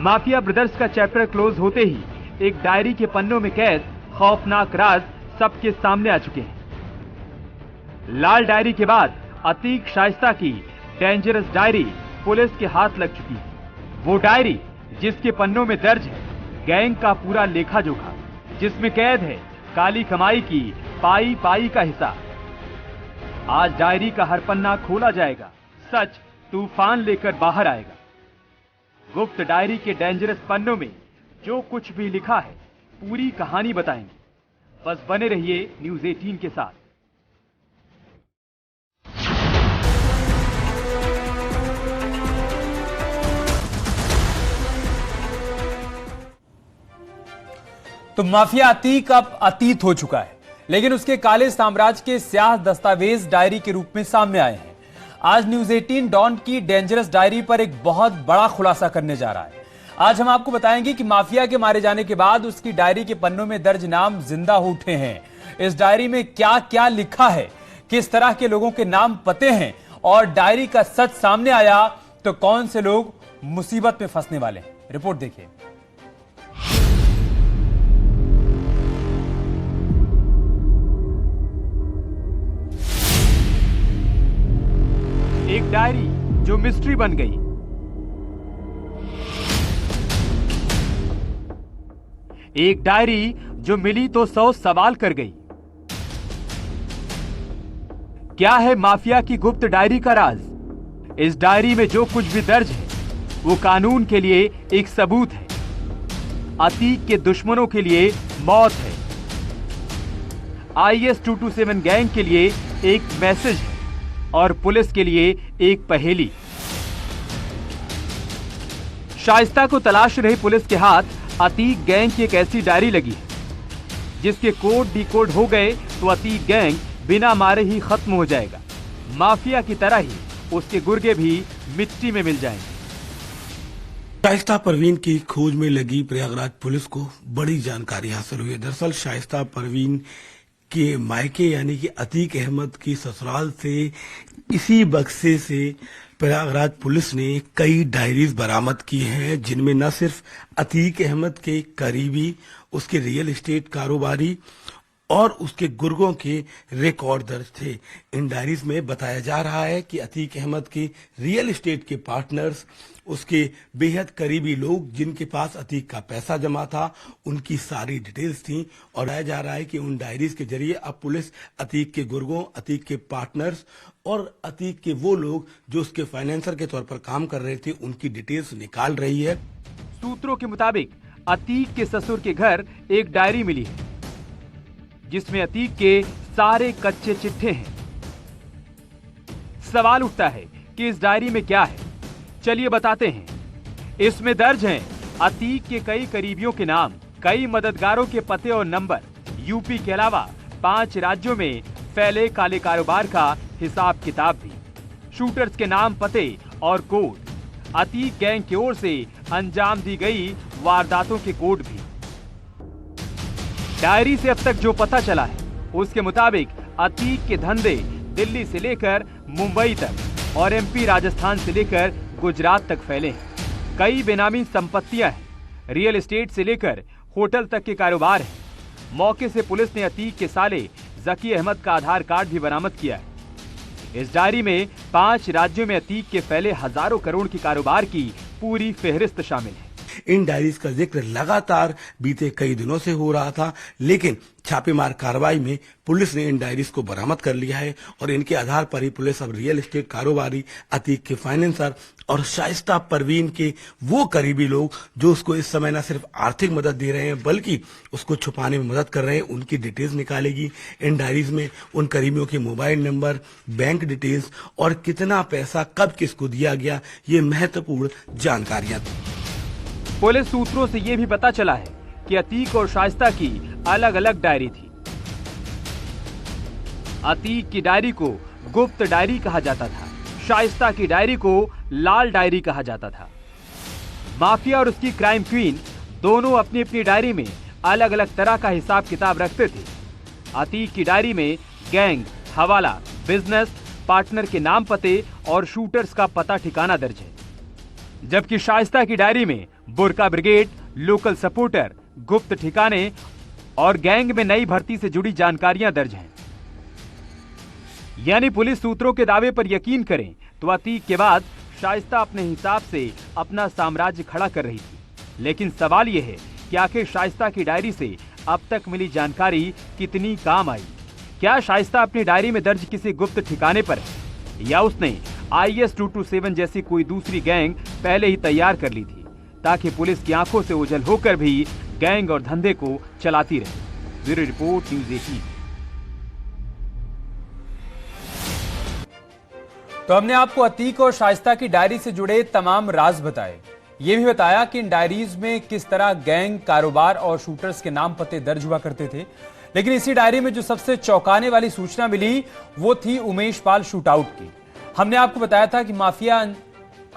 Mafia brothers का chapter close होते ही एक डायरी के पन्नों में कैद खौफनाक राज सबके सामने आ चुके हैं। लाल डायरी के बाद अतीक शाइस्ता की डेंजरस डायरी पुलिस के हाथ लग चुकी है। वो डायरी जिसके पन्नों में दर्ज है गैंग का पूरा लेखा जोखा, जिसमें कैद है काली कमाई की पाई पाई का हिसाब। आज डायरी का हर पन्ना खोला जाएगा, सच तूफान लेकर बाहर आएगा। गुप्त डायरी के डेंजरस पन्नों में जो कुछ भी लिखा है पूरी कहानी बताएंगे। बस बने रहिए न्यूज़ 18 के साथ। तो माफिया अतीक अब अतीत हो चुका है, लेकिन उसके काले साम्राज्य के स्याह दस्तावेज डायरी के रूप में सामने आए हैं। आज न्यूज़ 18 डॉन की डेंजरस डायरी पर एक बहुत बड़ा खुलासा करने जा रहा है। आज हम आपको बताएंगे कि माफिया के मारे जाने के बाद उसकी डायरी के पन्नों में दर्ज नाम जिंदा हो उठे हैं। इस डायरी में क्या क्या लिखा है, किस तरह के लोगों के नाम पते हैं, और डायरी का सच सामने आया तो कौन से लोग मुसीबत में फंसने वाले हैं। रिपोर्ट देखिए। एक डायरी जो मिस्ट्री बन गई, एक डायरी जो मिली तो 100 सवाल कर गई। क्या है माफिया की गुप्त डायरी का राज? इस डायरी में जो कुछ भी दर्ज है वो कानून के लिए एक सबूत है, अतीक के दुश्मनों के लिए मौत है, IS 227 गैंग के लिए एक मैसेज है और पुलिस के लिए एक पहेली। शाइस्ता को तलाश रही पुलिस के हाथ अतीक गैंग की एक ऐसी डायरी लगी है जिसके कोड डिकोड हो गए तो अतीक गैंग बिना मारे ही खत्म हो जाएगा। माफिया की तरह ही उसके गुर्गे भी मिट्टी में मिल जाएंगे। शाइस्ता परवीन की खोज में लगी प्रयागराज पुलिस को बड़ी जानकारी हासिल हुई है। दरअसल शाइस्ता परवीन के मायके यानी कि अतीक अहमद की ससुराल से इसी बक्से से प्रयागराज पुलिस ने कई डायरीज बरामद की हैं, जिनमें न सिर्फ अतीक अहमद के करीबी, उसके रियल एस्टेट कारोबारी और उसके गुर्गों के रिकॉर्ड दर्ज थे। इन डायरीज में बताया जा रहा है कि अतीक अहमद के रियल एस्टेट के पार्टनर्स, उसके बेहद करीबी लोग जिनके पास अतीक का पैसा जमा था, उनकी सारी डिटेल्स थी। और बताया जा रहा है कि उन डायरीज के जरिए अब पुलिस अतीक के गुर्गों, अतीक के पार्टनर्स और अतीक के वो लोग जो उसके फाइनेंसर के तौर पर काम कर रहे थे, उनकी डिटेल्स निकाल रही है। सूत्रों के मुताबिक अतीक के ससुर के घर एक डायरी मिली है जिसमें अतीक के सारे कच्चे चिट्ठे हैं। सवाल उठता है कि इस डायरी में क्या है। चलिए बताते हैं। इसमें दर्ज हैं अतीक के कई करीबियों के नाम, कई मददगारों के पते और नंबर, यूपी के अलावा 5 राज्यों में फैले काले कारोबार का हिसाब किताब भी, शूटर्स के नाम, पते और कोड, अतीक गैंग की ओर से अंजाम दी गई वारदातों के कोड भी। डायरी से अब तक जो पता चला है उसके मुताबिक अतीक के धंधे दिल्ली से लेकर मुंबई तक और MP राजस्थान से लेकर गुजरात तक फैले हैं। कई बेनामी संपत्तियां हैं, रियल एस्टेट से लेकर होटल तक के कारोबार हैं। मौके से पुलिस ने अतीक के साले जकी अहमद का आधार कार्ड भी बरामद किया है। इस डायरी में 5 राज्यों में अतीक के फैले हजारों करोड़ के कारोबार की पूरी फेहरिस्त शामिल है। इन डायरीज का जिक्र लगातार बीते कई दिनों से हो रहा था, लेकिन छापेमार कार्रवाई में पुलिस ने इन डायरीज को बरामद कर लिया है और इनके आधार पर ही पुलिस अब रियल एस्टेट कारोबारी, अतीक के फाइनेंसर और शाइस्ता परवीन के वो करीबी लोग जो उसको इस समय न सिर्फ आर्थिक मदद दे रहे हैं बल्कि उसको छुपाने में मदद कर रहे हैं, उनकी डिटेल्स निकालेगी। इन डायरीज में उन करीबियों के मोबाइल नंबर, बैंक डिटेल्स और कितना पैसा कब किसको दिया गया, ये महत्वपूर्ण जानकारियां थी। पुलिस सूत्रों से यह भी पता चला है कि अतीक और शाइस्ता की अलग अलग डायरी थी। अतीक की डायरी को गुप्त डायरी कहा जाता था, शाइस्ता की डायरी को लाल डायरी कहा जाता था। माफिया और उसकी क्राइम क्वीन दोनों अपनी अपनी डायरी में अलग अलग तरह का हिसाब किताब रखते थे। अतीक की डायरी में गैंग, हवाला, बिजनेस, पार्टनर के नाम, पते और शूटर्स का पता ठिकाना दर्ज है, जबकि शाइस्ता की डायरी में बुर्का ब्रिगेड, लोकल सपोर्टर, गुप्त ठिकाने और गैंग में नई भर्ती से जुड़ी जानकारियां दर्ज हैं। यानी पुलिस सूत्रों के दावे पर यकीन करें तो अतीक के बाद शाइस्ता अपने हिसाब से अपना साम्राज्य खड़ा कर रही थी। लेकिन सवाल यह है कि आखिर शाइस्ता की डायरी से अब तक मिली जानकारी कितनी काम आई? क्या शाइस्ता अपनी डायरी में दर्ज किसी गुप्त ठिकाने पर है या उसने IS 227 जैसी कोई दूसरी गैंग पहले ही तैयार कर ली थी ताकि पुलिस की आंखों से ओझल होकर भी गैंग और धंधे को चलाती रहे? Bureau report, news 18। तो हमने आपको अतीक और शाइस्ता की डायरी से जुड़े तमाम राज बताए। ये भी बताया कि इन डायरीज में किस तरह गैंग, कारोबार और शूटर्स के नाम पते दर्ज हुआ करते थे। लेकिन इसी डायरी में जो सबसे चौंकाने वाली सूचना मिली वो थी उमेश पाल शूटआउट की। हमने आपको बताया था कि माफिया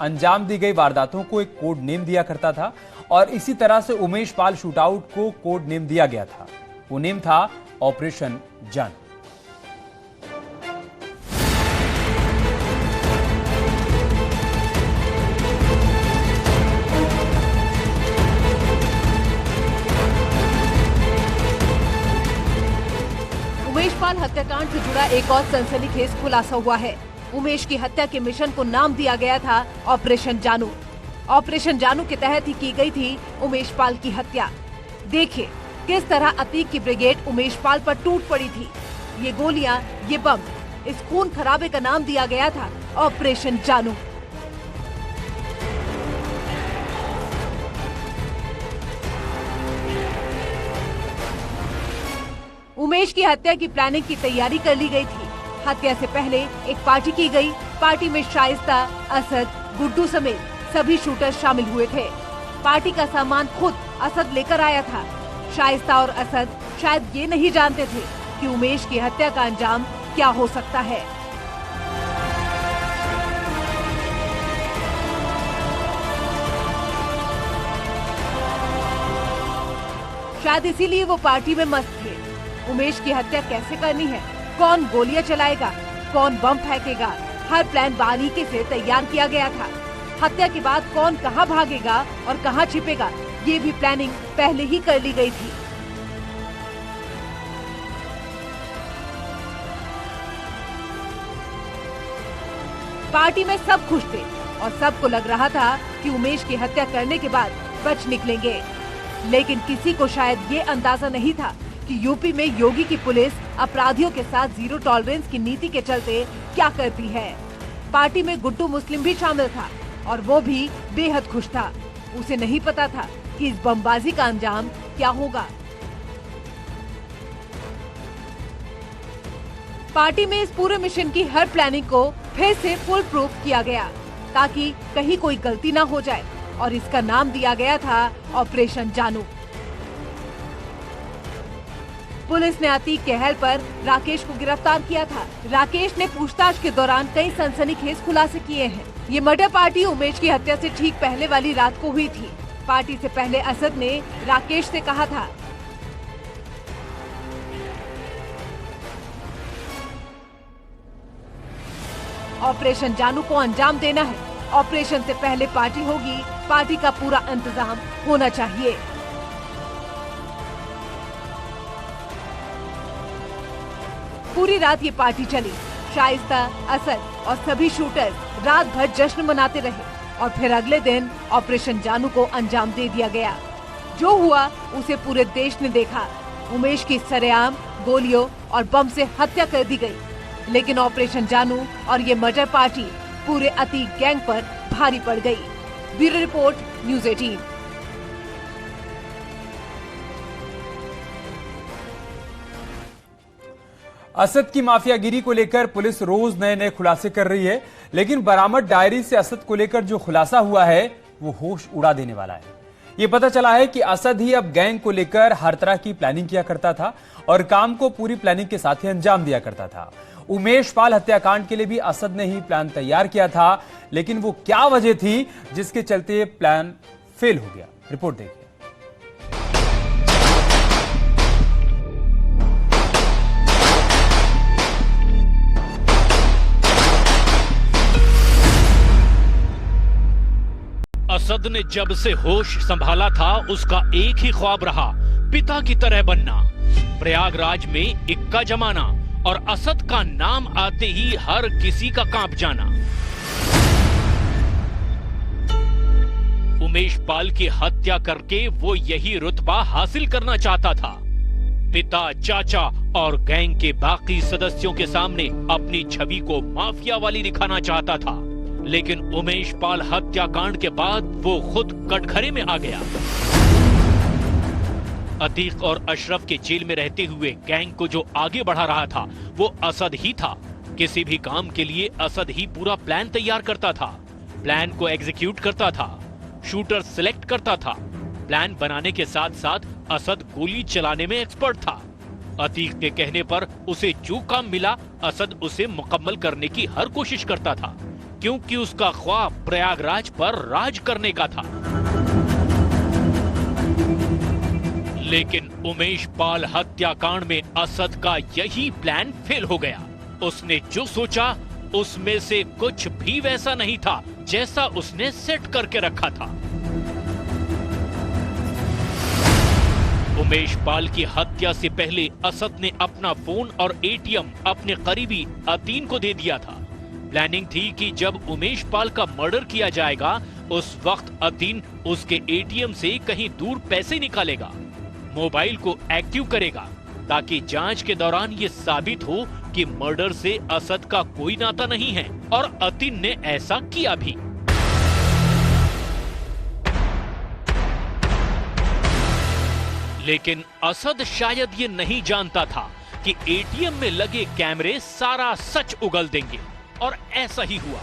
अंजाम दी गई वारदातों को एक कोड नेम दिया करता था और इसी तरह से उमेश पाल शूटआउट को कोड नेम दिया गया था। वो नेम था ऑपरेशन जानू। उमेश पाल हत्याकांड से जुड़ा एक और सनसनीखेज खुलासा हुआ है। उमेश की हत्या के मिशन को नाम दिया गया था ऑपरेशन जानू। ऑपरेशन जानू के तहत ही की गई थी उमेश पाल की हत्या। देखिए किस तरह अतीक की ब्रिगेड उमेश पाल पर टूट पड़ी थी। ये गोलियां, ये बम, इस खून खराबे का नाम दिया गया था ऑपरेशन जानू। उमेश की हत्या की प्लानिंग की तैयारी कर ली गई थी। हत्या से पहले एक पार्टी की गई। पार्टी में शाइस्ता, असद, गुड्डू समेत सभी शूटर शामिल हुए थे। पार्टी का सामान खुद असद लेकर आया था। शाइस्ता और असद शायद ये नहीं जानते थे कि उमेश की हत्या का अंजाम क्या हो सकता है। शायद इसीलिए वो पार्टी में मस्त थे। उमेश की हत्या कैसे करनी है, कौन गोलियां चलाएगा, कौन बम फेंकेगा, हर प्लान बारीकी से तैयार किया गया था। हत्या के बाद कौन कहां भागेगा और कहां छिपेगा, ये भी प्लानिंग पहले ही कर ली गई थी। पार्टी में सब खुश थे और सबको लग रहा था कि उमेश की हत्या करने के बाद बच निकलेंगे। लेकिन किसी को शायद ये अंदाजा नहीं था कि यूपी में योगी की पुलिस अपराधियों के साथ जीरो टॉलरेंस की नीति के चलते क्या करती है। पार्टी में गुड्डू मुस्लिम भी शामिल था और वो भी बेहद खुश था। उसे नहीं पता था कि इस बमबाजी का अंजाम क्या होगा। पार्टी में इस पूरे मिशन की हर प्लानिंग को फिर से फुल प्रूफ किया गया ताकि कहीं कोई गलती ना हो जाए और इसका नाम दिया गया था ऑपरेशन जानू। पुलिस ने अतीक के हेल्प पर राकेश को गिरफ्तार किया था। राकेश ने पूछताछ के दौरान कई सनसनीखेज खुलासे किए हैं। ये मर्डर पार्टी उमेश की हत्या से ठीक पहले वाली रात को हुई थी। पार्टी से पहले असद ने राकेश से कहा था, ऑपरेशन जानू को अंजाम देना है। ऑपरेशन से पहले पार्टी होगी, पार्टी का पूरा इंतजाम होना चाहिए। पूरी रात ये पार्टी चली। शाइस्ता, असद और सभी शूटर्स रात भर जश्न मनाते रहे और फिर अगले दिन ऑपरेशन जानू को अंजाम दे दिया गया। जो हुआ उसे पूरे देश ने देखा। उमेश की सरेआम गोलियों और बम से हत्या कर दी गई। लेकिन ऑपरेशन जानू और ये मर्डर पार्टी पूरे अतीक गैंग पर भारी पड़ गई। Bureau report, news 18। असद की माफियागिरी को लेकर पुलिस रोज नए नए खुलासे कर रही है, लेकिन बरामद डायरी से असद को लेकर जो खुलासा हुआ है वो होश उड़ा देने वाला है। ये पता चला है कि असद ही अब गैंग को लेकर हर तरह की प्लानिंग किया करता था और काम को पूरी प्लानिंग के साथ ही अंजाम दिया करता था। उमेश पाल हत्याकांड के लिए भी असद ने ही प्लान तैयार किया था, लेकिन वो क्या वजह थी जिसके चलते प्लान फेल हो गया? रिपोर्ट देखिए। असद ने जब से होश संभाला था उसका एक ही ख्वाब रहा, पिता की तरह बनना। प्रयागराज में इक्का जमाना और असद का नाम आते ही हर किसी का कांप जाना। उमेश पाल की हत्या करके वो यही रुतबा हासिल करना चाहता था। पिता, चाचा और गैंग के बाकी सदस्यों के सामने अपनी छवि को माफिया वाली दिखाना चाहता था, लेकिन उमेश पाल हत्याकांड के बाद वो खुद कटघरे में आ गया। अतीक और अशरफ के जेल में रहते हुए गैंग को जो आगे बढ़ा रहा था वो असद ही था। किसी भी काम के लिए असद ही पूरा प्लान तैयार करता था, प्लान को एग्जीक्यूट करता था, शूटर सिलेक्ट करता था। प्लान बनाने के साथ साथ असद गोली चलाने में एक्सपर्ट था। अतीक के कहने पर उसे जो काम मिला असद उसे मुकम्मल करने की हर कोशिश करता था, क्योंकि उसका ख्वाब प्रयागराज पर राज करने का था। लेकिन उमेश पाल हत्याकांड में असद का यही प्लान फेल हो गया। उसने जो सोचा उसमें से कुछ भी वैसा नहीं था जैसा उसने सेट करके रखा था। उमेश पाल की हत्या से पहले असद ने अपना फोन और एटीएम अपने करीबी अतीन को दे दिया था। प्लानिंग थी कि जब उमेश पाल का मर्डर किया जाएगा उस वक्त अतीन उसके एटीएम से कहीं दूर पैसे निकालेगा, मोबाइल को एक्टिव करेगा, ताकि जांच के दौरान ये साबित हो कि मर्डर से असद का कोई नाता नहीं है। और अतीन ने ऐसा किया भी। लेकिन असद शायद ये नहीं जानता था कि एटीएम में लगे कैमरे सारा सच उगल देंगे, और ऐसा ही हुआ।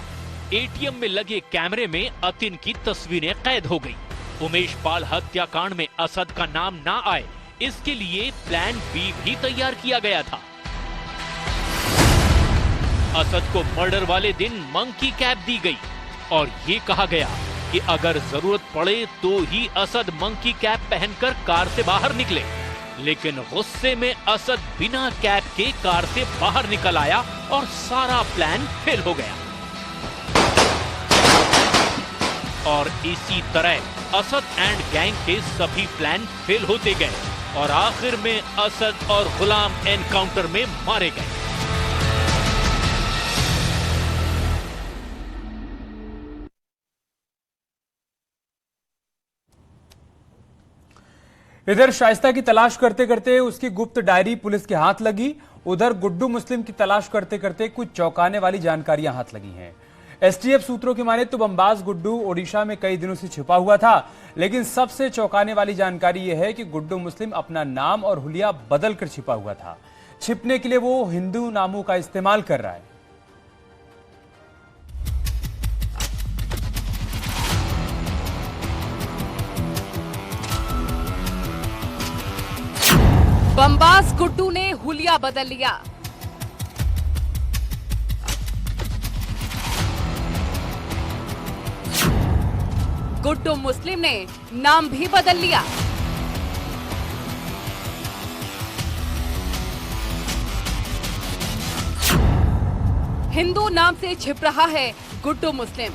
एटीएम में लगे कैमरे में अतीन की तस्वीरें कैद हो गई। उमेश पाल हत्याकांड में असद का नाम ना आए इसके लिए प्लान बी भी तैयार किया गया था। असद को मर्डर वाले दिन मंकी कैप दी गई और ये कहा गया कि अगर जरूरत पड़े तो ही असद मंकी कैप पहनकर कार से बाहर निकले। लेकिन गुस्से में असद बिना कैप के कार से बाहर निकल आया और सारा प्लान फेल हो गया। और इसी तरह असद एंड गैंग के सभी प्लान फेल होते गए और आखिर में असद और गुलाम एनकाउंटर में मारे गए। इधर शाइस्ता की तलाश करते करते उसकी गुप्त डायरी पुलिस के हाथ लगी। उधर गुड्डू मुस्लिम की तलाश करते करते कुछ चौंकाने वाली जानकारियां हाथ लगी हैं। एसटीएफ सूत्रों की माने तो बमबाज गुड्डू ओडिशा में कई दिनों से छिपा हुआ था, लेकिन सबसे चौंकाने वाली जानकारी यह है कि गुड्डू मुस्लिम अपना नाम और हुलिया बदल कर छिपा हुआ था। छिपने के लिए वो हिंदू नामों का इस्तेमाल कर रहा है। बमबाज गुड्डू ने हुलिया बदल लिया। गुड्डू मुस्लिम ने नाम भी बदल लिया। हिंदू नाम से छिप रहा है गुड्डू मुस्लिम।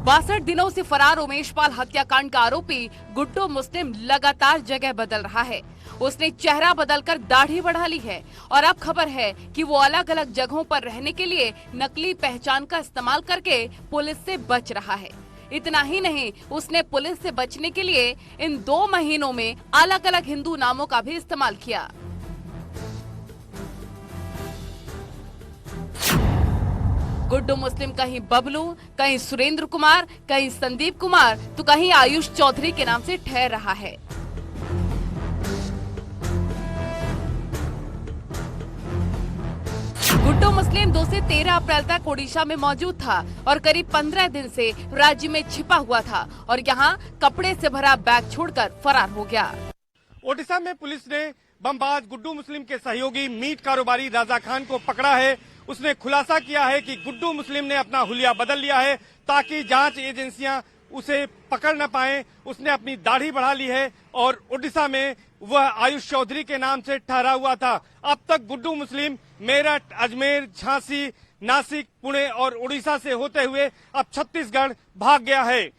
62 दिनों से फरार उमेश पाल हत्याकांड का आरोपी गुड्डू मुस्लिम लगातार जगह बदल रहा है। उसने चेहरा बदलकर दाढ़ी बढ़ा ली है और अब खबर है कि वो अलग अलग जगहों पर रहने के लिए नकली पहचान का इस्तेमाल करके पुलिस से बच रहा है। इतना ही नहीं, उसने पुलिस से बचने के लिए इन 2 महीनों में अलग अलग हिंदू नामों का भी इस्तेमाल किया। गुड्डू मुस्लिम कहीं बबलू, कहीं सुरेंद्र कुमार, कहीं संदीप कुमार तो कहीं आयुष चौधरी के नाम से ठहर रहा है। गुड्डू मुस्लिम 2 से 13 अप्रैल तक ओडिशा में मौजूद था और करीब 15 दिन से राज्य में छिपा हुआ था और यहाँ कपड़े से भरा बैग छोड़कर फरार हो गया। ओडिशा में पुलिस ने बमबाज गुड्डू मुस्लिम के सहयोगी मीट कारोबारी राजा खान को पकड़ा है। उसने खुलासा किया है कि गुड्डू मुस्लिम ने अपना हुलिया बदल लिया है ताकि जांच एजेंसियां उसे पकड़ न पाए, उसने अपनी दाढ़ी बढ़ा ली है और उड़ीसा में वह आयुष चौधरी के नाम से ठहरा हुआ था। अब तक गुड्डू मुस्लिम मेरठ, अजमेर, झांसी, नासिक, पुणे और उड़ीसा से होते हुए अब छत्तीसगढ़ भाग गया है।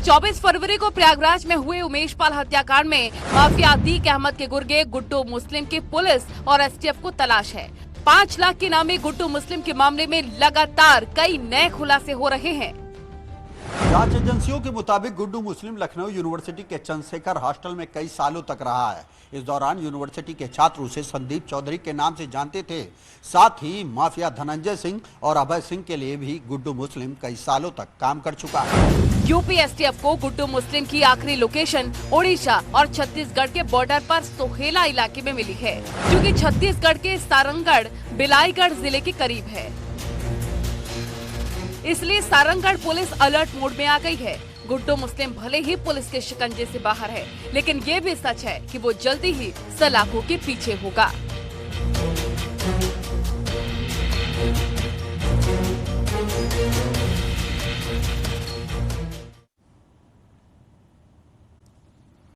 24 फरवरी को प्रयागराज में हुए उमेश पाल हत्याकांड में माफिया अतीक अहमद के गुर्गे गुड्डू मुस्लिम की पुलिस और एसटीएफ को तलाश है। 5 लाख के नामी गुड्डू मुस्लिम के मामले में लगातार कई नए खुलासे हो रहे हैं। जांच एजेंसियों के मुताबिक गुड्डू मुस्लिम लखनऊ यूनिवर्सिटी के चंद्रशेखर हॉस्टल में कई सालों तक रहा है। इस दौरान यूनिवर्सिटी के छात्र उसे संदीप चौधरी के नाम से जानते थे। साथ ही माफिया धनंजय सिंह और अभय सिंह के लिए भी गुड्डू मुस्लिम कई सालों तक काम कर चुका है। यूपी एसटीएफ को गुड्डू मुस्लिम की आखिरी लोकेशन ओडिशा और छत्तीसगढ़ के बॉर्डर पर सोहेला इलाके में मिली है, जो कि छत्तीसगढ़ के सारंगगढ़ बिलाईगढ़ जिले के करीब है। इसलिए सारंगगढ़ पुलिस अलर्ट मोड में आ गई है। गुड्डू मुस्लिम भले ही पुलिस के शिकंजे से बाहर है, लेकिन ये भी सच है कि वो जल्दी ही सलाखों के पीछे होगा।